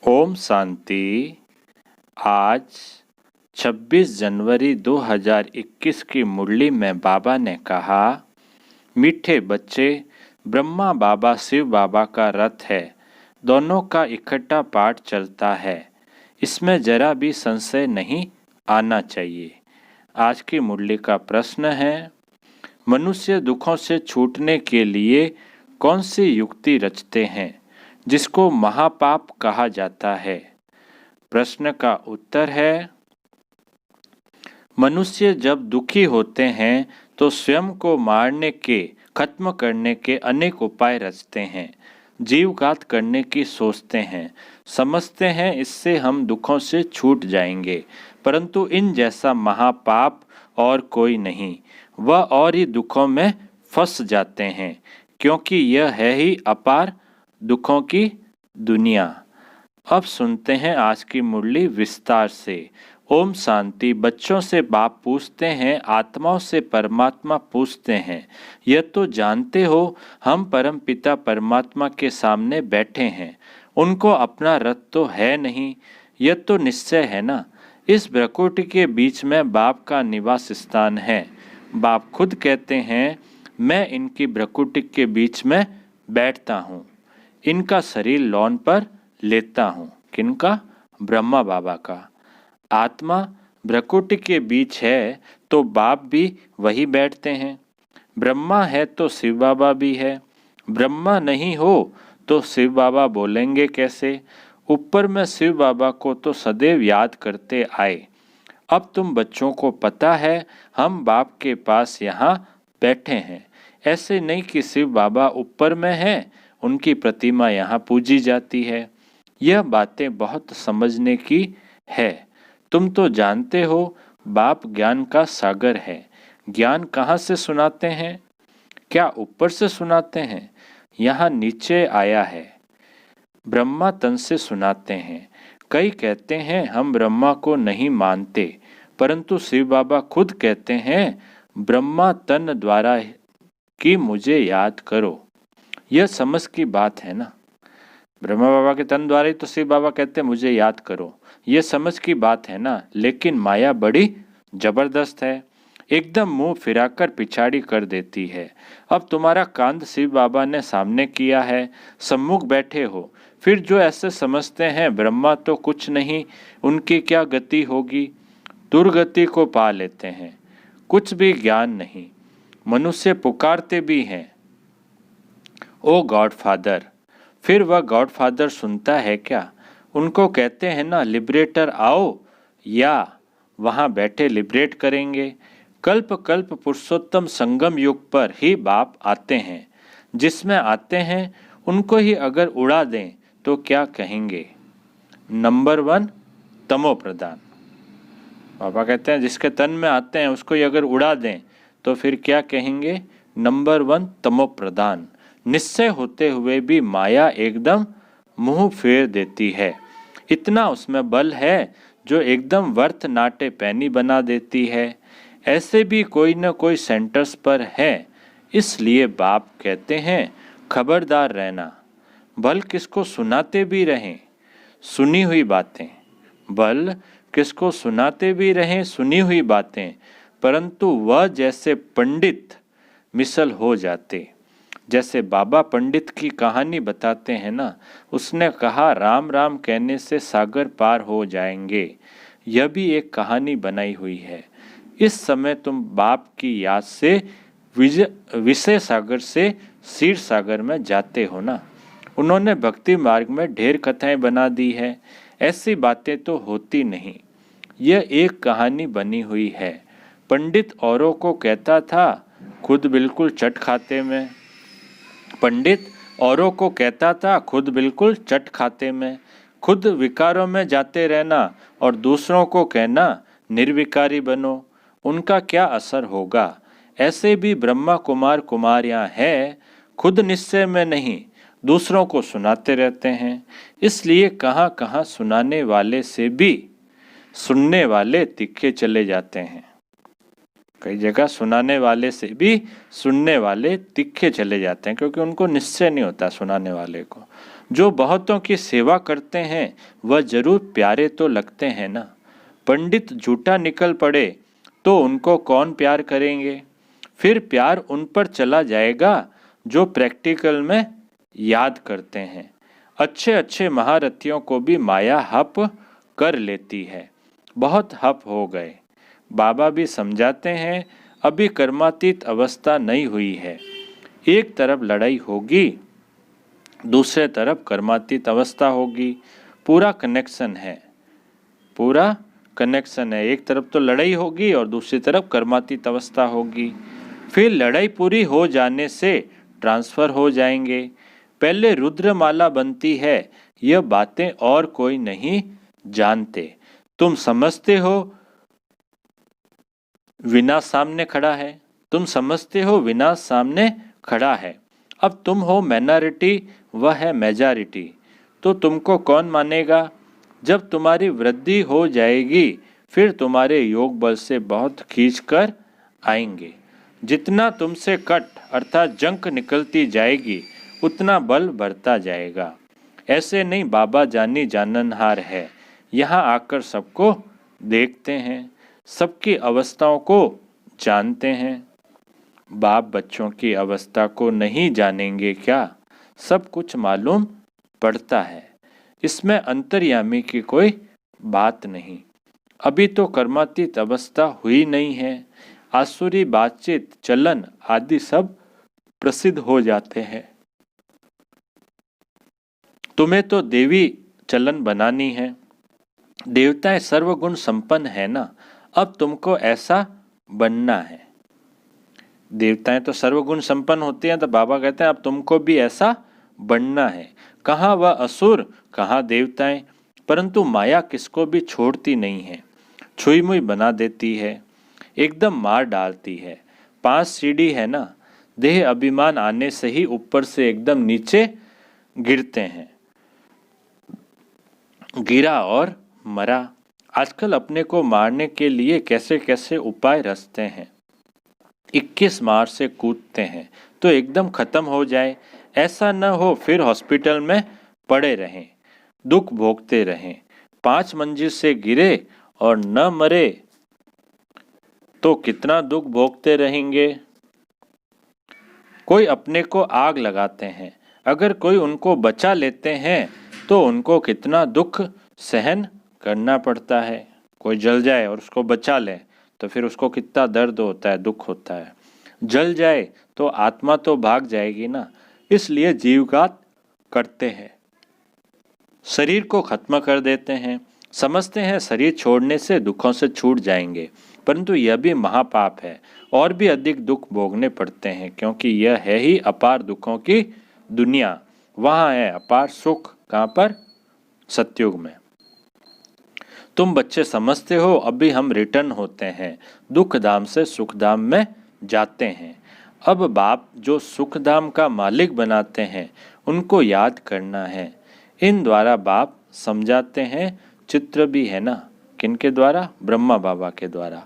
ओम शांति। आज 26 जनवरी 2021 की मुरली में बाबा ने कहा, मीठे बच्चे, ब्रह्मा बाबा शिव बाबा का रथ है। दोनों का इकट्ठा पाठ चलता है, इसमें जरा भी संशय नहीं आना चाहिए। आज की मुरली का प्रश्न है, मनुष्य दुखों से छूटने के लिए कौन सी युक्ति रचते हैं जिसको महापाप कहा जाता है। प्रश्न का उत्तर है, मनुष्य जब दुखी होते हैं तो स्वयं को मारने के, खत्म करने के अनेक उपाय रचते हैं, जीवघात करने की सोचते हैं, समझते हैं इससे हम दुखों से छूट जाएंगे, परंतु इन जैसा महापाप और कोई नहीं। वह और ही दुखों में फंस जाते हैं, क्योंकि यह है ही अपार दुखों की दुनिया। अब सुनते हैं आज की मुरली विस्तार से। ओम शांति। बच्चों से बाप पूछते हैं, आत्माओं से परमात्मा पूछते हैं, यह तो जानते हो हम परम पिता परमात्मा के सामने बैठे हैं, उनको अपना रथ तो है नहीं, यह तो निश्चय है ना। इस भ्रकुटी के बीच में बाप का निवास स्थान है। बाप खुद कहते हैं, मैं इनकी भ्रकुटी के बीच में बैठता हूँ, इनका शरीर लौन पर लेता हूँ। किनका? ब्रह्मा बाबा का। आत्मा भ्रकुटी के बीच है तो बाप भी वही बैठते हैं। ब्रह्मा है तो शिव बाबा भी है। ब्रह्मा नहीं हो तो शिव बाबा बोलेंगे कैसे? ऊपर में शिव बाबा को तो सदैव याद करते आए। अब तुम बच्चों को पता है हम बाप के पास यहाँ बैठे हैं। ऐसे नहीं कि शिव बाबा ऊपर में है, उनकी प्रतिमा यहाँ पूजी जाती है। यह बातें बहुत समझने की है। तुम तो जानते हो बाप ज्ञान का सागर है। ज्ञान कहाँ से सुनाते हैं? क्या ऊपर से सुनाते हैं? यहाँ नीचे आया है। ब्रह्मा तन से सुनाते हैं। कई कहते हैं हम ब्रह्मा को नहीं मानते, परंतु शिव बाबा खुद कहते हैं, ब्रह्मा तन द्वारा कि मुझे याद करो। यह समझ की बात है ना। ब्रह्मा बाबा के तन द्वारा ही तो शिव बाबा कहते हैं मुझे याद करो। यह समझ की बात है ना। लेकिन माया बड़ी जबरदस्त है, एकदम मुंह फिराकर पिछाड़ी कर देती है। अब तुम्हारा कांध शिव बाबा ने सामने किया है, सम्मुख बैठे हो, फिर जो ऐसे समझते हैं ब्रह्मा तो कुछ नहीं, उनकी क्या गति होगी, दुर्गति को पा लेते हैं। कुछ भी ज्ञान नहीं। मनुष्य पुकारते भी हैं, ओ गॉड फादर, फिर वह गॉड फादर सुनता है क्या? उनको कहते हैं ना, लिबरेटर आओ, या वहाँ बैठे लिबरेट करेंगे। कल्प कल्प पुरुषोत्तम संगम युग पर ही बाप आते हैं। जिसमें आते हैं उनको ही अगर उड़ा दें तो क्या कहेंगे? नंबर 1 तमो प्रधान। बाबा कहते हैं जिसके तन में आते हैं उसको ही अगर उड़ा दें तो फिर क्या कहेंगे? नंबर 1 तमो प्रधान। निश्चय होते हुए भी माया एकदम मुंह फेर देती है। इतना उसमें बल है जो एकदम वर्थ नाटे पैनी बना देती है। ऐसे भी कोई न कोई सेंटर्स पर है। इसलिए बाप कहते हैं खबरदार रहना। बल किसको सुनाते भी रहें सुनी हुई बातें, बल किसको सुनाते भी रहें सुनी हुई बातें, परंतु वह जैसे पंडित मिसल हो जाते। जैसे बाबा पंडित की कहानी बताते हैं ना, उसने कहा राम राम कहने से सागर पार हो जाएंगे। यह भी एक कहानी बनाई हुई है। इस समय तुम बाप की याद से विषय सागर से क्षीर सागर में जाते हो ना। उन्होंने भक्ति मार्ग में ढेर कथाएं बना दी है। ऐसी बातें तो होती नहीं। यह एक कहानी बनी हुई है। पंडित औरों को कहता था, खुद बिल्कुल चट खाते में। पंडित औरों को कहता था खुद बिल्कुल चट खाते में। खुद विकारों में जाते रहना और दूसरों को कहना निर्विकारी बनो। उनका क्या असर होगा? ऐसे भी ब्रह्मा कुमार कुमारियां हैं, खुद निश्चय में नहीं, दूसरों को सुनाते रहते हैं। इसलिए कहाँ कहाँ सुनाने वाले से भी सुनने वाले तीखे चले जाते हैं। कई जगह सुनाने वाले से भी सुनने वाले तीखे चले जाते हैं, क्योंकि उनको निश्चय नहीं होता सुनाने वाले को। जो बहुतों की सेवा करते हैं वह जरूर प्यारे तो लगते हैं ना। पंडित झूठा निकल पड़े तो उनको कौन प्यार करेंगे। फिर प्यार उन पर चला जाएगा जो प्रैक्टिकल में याद करते हैं। अच्छे अच्छे महारथियों को भी माया हप कर लेती है। बहुत हप हो गए। बाबा भी समझाते हैं अभी कर्मातीत अवस्था नहीं हुई है। एक तरफ लड़ाई होगी, दूसरे तरफ कर्मातीत अवस्था होगी। पूरा कनेक्शन है, पूरा कनेक्शन है। एक तरफ तो लड़ाई होगी और दूसरी तरफ कर्मातीत अवस्था होगी। फिर लड़ाई पूरी हो जाने से ट्रांसफर हो जाएंगे। पहले रुद्रमाला बनती है, यह बातें और कोई नहीं जानते। तुम समझते हो विनाश सामने खड़ा है, तुम समझते हो विनाश सामने खड़ा है। अब तुम हो माइनॉरिटी, वह है मेजॉरिटी, तो तुमको कौन मानेगा। जब तुम्हारी वृद्धि हो जाएगी फिर तुम्हारे योग बल से बहुत खींच कर आएंगे। जितना तुमसे कट अर्थात जंक निकलती जाएगी उतना बल बढ़ता जाएगा। ऐसे नहीं बाबा जानी जाननहार है, यहाँ आकर सबको देखते हैं, सबकी अवस्थाओं को जानते हैं। बाप बच्चों की अवस्था को नहीं जानेंगे क्या। सब कुछ मालूम पड़ता है, इसमें अंतर्यामी की कोई बात नहीं। अभी तो कर्मातीत अवस्था हुई नहीं है। आसुरी बातचीत चलन आदि सब प्रसिद्ध हो जाते हैं। तुम्हें तो देवी चलन बनानी है। देवताएं सर्वगुण संपन्न है ना, अब तुमको ऐसा बनना है। देवताएं तो सर्वगुण संपन्न होते हैं, तो बाबा कहते हैं अब तुमको भी ऐसा बनना है। कहाँ वह असुर, कहाँ देवताएं, परंतु माया किसको भी छोड़ती नहीं है। छुई मुई बना देती है, एकदम मार डालती है। 5 सीढ़ी है ना, देह अभिमान आने से ही ऊपर से एकदम नीचे गिरते हैं। गिरा और मरा। आजकल अपने को मारने के लिए कैसे कैसे उपाय रचते हैं। 21 मार से कूदते हैं तो एकदम खत्म हो जाए, ऐसा न हो फिर हॉस्पिटल में पड़े रहें, दुख भोगते रहें। 5 मंजिल से गिरे और न मरे तो कितना दुख भोगते रहेंगे। कोई अपने को आग लगाते हैं, अगर कोई उनको बचा लेते हैं तो उनको कितना दुख सहन करना पड़ता है। कोई जल जाए और उसको बचा ले तो फिर उसको कितना दर्द होता है, दुख होता है। जल जाए तो आत्मा तो भाग जाएगी ना, इसलिए जीवघात करते हैं, शरीर को खत्म कर देते हैं। समझते हैं शरीर छोड़ने से दुखों से छूट जाएंगे, परंतु यह भी महापाप है और भी अधिक दुख भोगने पड़ते हैं, क्योंकि यह है ही अपार दुखों की दुनिया। वहाँ है अपार सुख, कहाँ पर? सतयुग में। तुम बच्चे समझते हो अभी हम रिटर्न होते हैं, दुख धाम से सुख धाम में जाते हैं। अब बाप जो सुख धाम का मालिक बनाते हैं उनको याद करना है। इन द्वारा बाप समझाते हैं। चित्र भी है ना, किनके द्वारा? ब्रह्मा बाबा के द्वारा।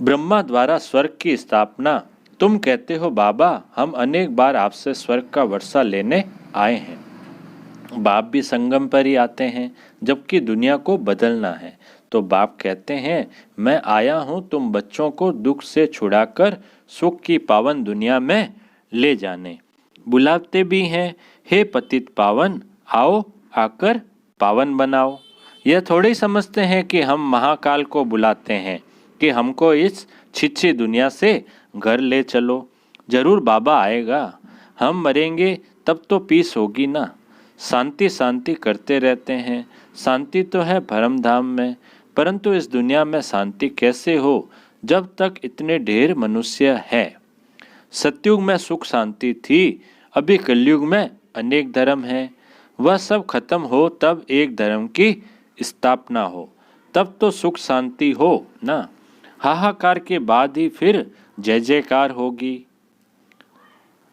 ब्रह्मा द्वारा स्वर्ग की स्थापना। तुम कहते हो बाबा हम अनेक बार आपसे स्वर्ग का वर्षा लेने आए हैं। बाप भी संगम पर ही आते हैं, जबकि दुनिया को बदलना है। तो बाप कहते हैं मैं आया हूं तुम बच्चों को दुख से छुड़ाकर सुख की पावन दुनिया में ले जाने। बुलाते भी हैं, हे पतित पावन आओ आकर पावन बनाओ। यह थोड़ी समझते हैं कि हम महाकाल को बुलाते हैं कि हमको इस छिछी दुनिया से घर ले चलो। जरूर बाबा आएगा, हम मरेंगे तब तो पीस होगी ना। शांति शांति करते रहते हैं। शांति तो है परम धाम में, परंतु इस दुनिया में शांति कैसे हो जब तक इतने ढेर मनुष्य है। सतयुग में सुख शांति थी, अभी कलयुग में अनेक धर्म है। वह सब खत्म हो तब एक धर्म की स्थापना हो, तब तो सुख शांति हो ना। हाहाकार के बाद ही फिर जय जयकार होगी।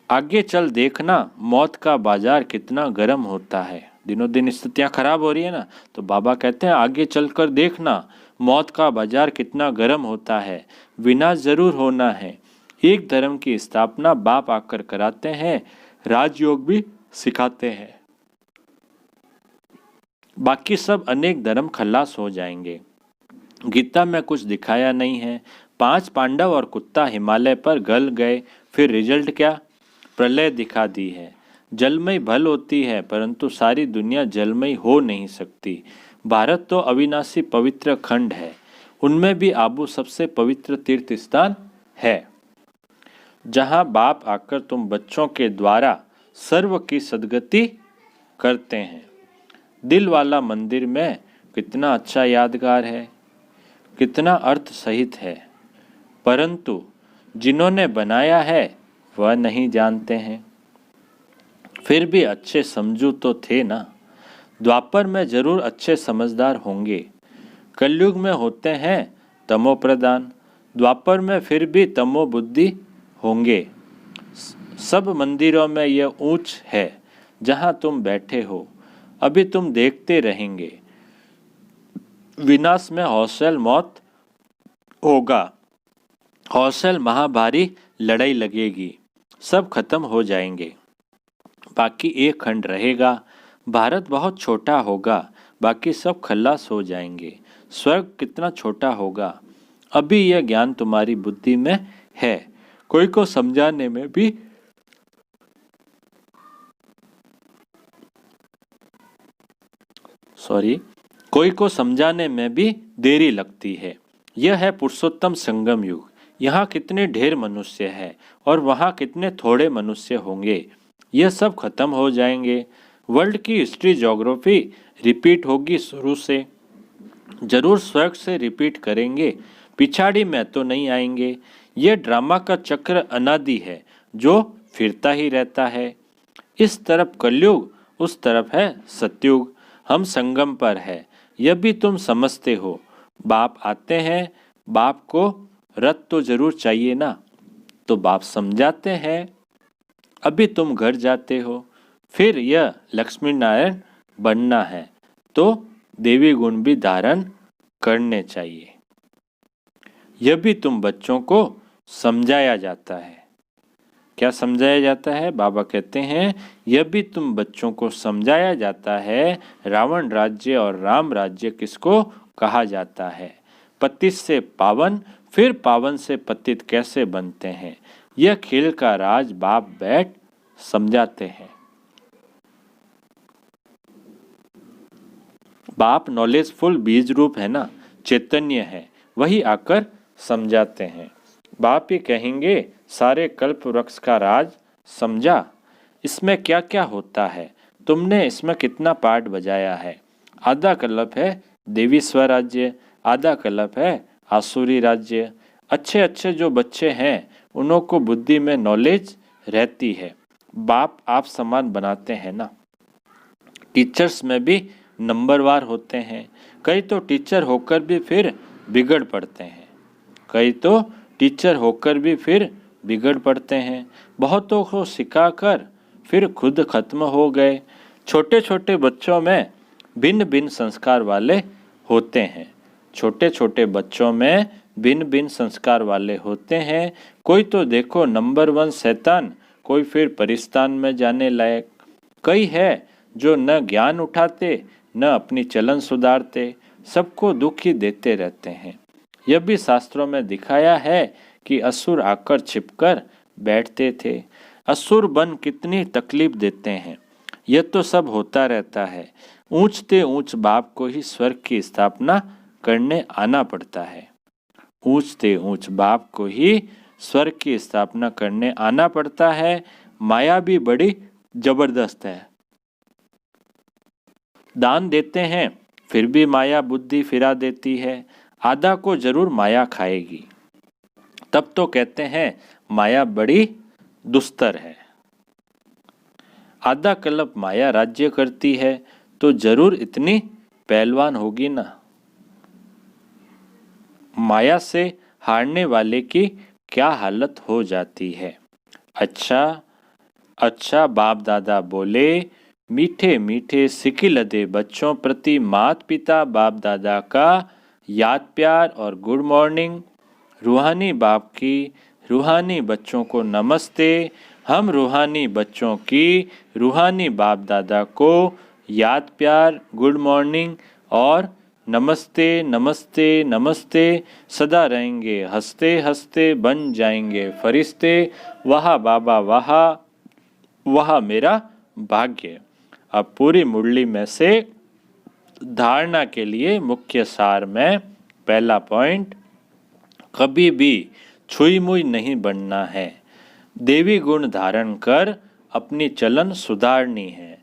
आगे चल देखना मौत का बाजार कितना गर्म होता है। दिनों दिन स्थितियां खराब हो रही है ना, तो बाबा कहते हैं आगे चलकर देखना मौत का बाजार कितना गर्म होता है। विनाश जरूर होना है, एक धर्म की स्थापना बाप आकर कराते हैं, राजयोग भी सिखाते हैं। बाकी सब अनेक धर्म खल्लास हो जाएंगे। गीता में कुछ दिखाया नहीं है। 5 पांडव और कुत्ता हिमालय पर गल गए, फिर रिजल्ट क्या? प्रलय दिखा दी है। जलमयी भल होती है, परंतु सारी दुनिया जलमयी हो नहीं सकती। भारत तो अविनाशी पवित्र खंड है, उनमें भी आबू सबसे पवित्र तीर्थ स्थान है, जहां बाप आकर तुम बच्चों के द्वारा सर्व की सद्गति करते हैं। दिल वाला मंदिर में कितना अच्छा यादगार है, कितना अर्थ सहित है, परंतु जिन्होंने बनाया है वह नहीं जानते हैं। फिर भी अच्छे समझू तो थे ना। द्वापर में जरूर अच्छे समझदार होंगे। कलयुग में होते हैं तमो प्रधान, द्वापर में फिर भी तमो बुद्धि होंगे। सब मंदिरों में यह ऊंच है जहां तुम बैठे हो। अभी तुम देखते रहेंगे, विनाश में हौसल मौत होगा, हौसल महाभारी लड़ाई लगेगी, सब खत्म हो जाएंगे, बाकी एक खंड रहेगा। भारत बहुत छोटा होगा, बाकी सब खल्लास हो जाएंगे। स्वर्ग कितना छोटा होगा, अभी यह ज्ञान तुम्हारी बुद्धि में है। कोई को समझाने में भी कोई को समझाने में भी देरी लगती है। यह है पुरुषोत्तम संगम युग। यहाँ कितने ढेर मनुष्य हैं और वहाँ कितने थोड़े मनुष्य होंगे, यह सब खत्म हो जाएंगे। वर्ल्ड की हिस्ट्री ज्योग्राफी रिपीट होगी शुरू से, जरूर स्वर्ग से रिपीट करेंगे, पिछाड़ी में तो नहीं आएंगे। यह ड्रामा का चक्र अनादि है जो फिरता ही रहता है। इस तरफ कलयुग, उस तरफ है सतयुग, हम संगम पर है, यह भी तुम समझते हो। बाप आते हैं, बाप को रथ तो जरूर चाहिए ना, तो बाप समझाते हैं। अभी तुम घर जाते हो, फिर यह लक्ष्मी नारायण बनना है तो देवी गुण भी धारण करने चाहिए। यह भी तुम बच्चों को समझाया जाता है। क्या समझाया जाता है? बाबा कहते हैं यह भी तुम बच्चों को समझाया जाता है। रावण राज्य और राम राज्य किसको कहा जाता है? पतित से पावन, फिर पावन से पतित कैसे बनते हैं, यह खेल का राज बाप बैठ समझाते हैं। बाप नॉलेजफुल बीज रूप है ना, चैतन्य है, वही आकर समझाते हैं। बाप ही कहेंगे सारे कल्प वृक्ष का राज समझा, इसमें क्या क्या होता है, तुमने इसमें कितना पार्ट बजाया है। आधा कल्प है देवी स्वराज्य, आधा कल्प है आसुरी राज्य। अच्छे अच्छे जो बच्चे हैं उन्हों को बुद्धि में नॉलेज रहती है, बाप आप समान बनाते हैं ना। टीचर्स में भी नंबरवार होते हैं, कई तो टीचर होकर भी फिर बिगड़ पड़ते हैं, कई तो टीचर होकर भी फिर बिगड़ पड़ते हैं। बहुतों को सिखाकर फिर खुद खत्म हो गए। छोटे छोटे बच्चों में भिन्न भिन्न संस्कार वाले होते हैं, छोटे छोटे बच्चों में भिन्न भिन्न संस्कार वाले होते हैं। कोई तो देखो नंबर 1 शैतान, कोई फिर परिस्तान में जाने लायक। कई है जो न ज्ञान उठाते न अपनी चलन सुधारते, सबको दुख ही देते रहते हैं। यह भी शास्त्रों में दिखाया है कि असुर आकर छिपकर बैठते थे। असुर बन कितनी तकलीफ देते हैं, यह तो सब होता रहता है। ऊंचते ऊंच बाप को ही स्वर्ग की स्थापना करने आना पड़ता है। ऊंचते ऊंच बाप को ही स्वर्ग की स्थापना करने आना पड़ता है। माया भी बड़ी जबरदस्त है। दान देते हैं फिर भी माया बुद्धि फिरा देती है। आधा को जरूर माया खाएगी, तब तो कहते हैं माया बड़ी दुस्तर है। आधा कल्प माया राज्य करती है तो जरूर इतनी पहलवान होगी ना। माया से हारने वाले की क्या हालत हो जाती है। अच्छा बाप दादा बोले, मीठे मीठे सिकिल दे बच्चों प्रति मात पिता बाप दादा का याद प्यार और गुड मॉर्निंग। रूहानी बाप की रूहानी बच्चों को नमस्ते। हम रूहानी बच्चों की रूहानी बाप दादा को याद प्यार, गुड मॉर्निंग और नमस्ते नमस्ते नमस्ते सदा रहेंगे, हंसते हंसते बन जाएंगे फरिश्ते, वाह बाबा वाह, वह मेरा भाग्य। अब पूरी मुरली में से धारणा के लिए मुख्य सार में पहला पॉइंट, कभी भी छुई मुई नहीं बनना है, देवी गुण धारण कर अपनी चलन सुधारनी है।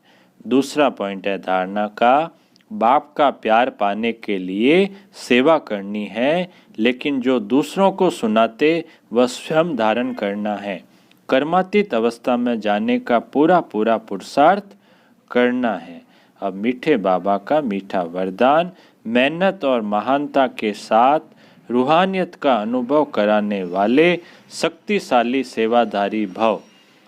दूसरा पॉइंट है धारणा का, बाप का प्यार पाने के लिए सेवा करनी है, लेकिन जो दूसरों को सुनाते वह स्वयं धारण करना है। कर्मातीत अवस्था में जाने का पूरा पूरा पुरुषार्थ करना है। अब मीठे बाबा का मीठा वरदान, मेहनत और महानता के साथ रूहानियत का अनुभव कराने वाले शक्तिशाली सेवाधारी भव।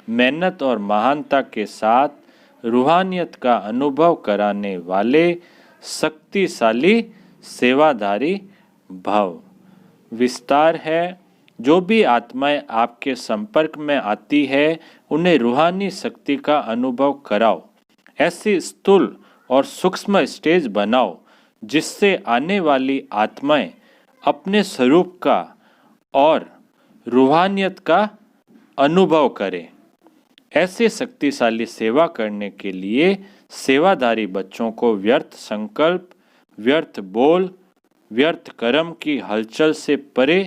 मेहनत और महानता के साथ रूहानियत का अनुभव कराने वाले शक्तिशाली सेवाधारी भव। विस्तार है, जो भी आत्माएं आपके संपर्क में आती है उन्हें रूहानी शक्ति का अनुभव कराओ। ऐसी स्थूल और सूक्ष्म स्टेज बनाओ जिससे आने वाली आत्माएं अपने स्वरूप का और रूहानियत का अनुभव करें। ऐसे शक्तिशाली सेवा करने के लिए सेवाधारी बच्चों को व्यर्थ संकल्प, व्यर्थ बोल, व्यर्थ कर्म की हलचल से परे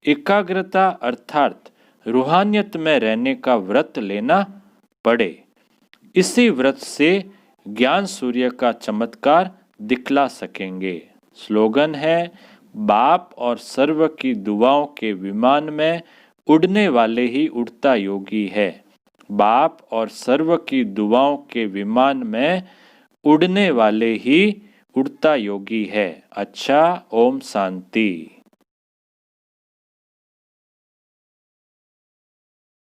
एकाग्रता अर्थात रूहानियत में रहने का व्रत लेना पड़े। इसी व्रत से ज्ञान सूर्य का चमत्कार दिखला सकेंगे। स्लोगन है, बाप और सर्व की दुआओं के विमान में उड़ने वाले ही उड़ता योगी है। बाप और सर्व की दुआओं के विमान में उड़ने वाले ही उड़ता योगी है। अच्छा, ओम शांति।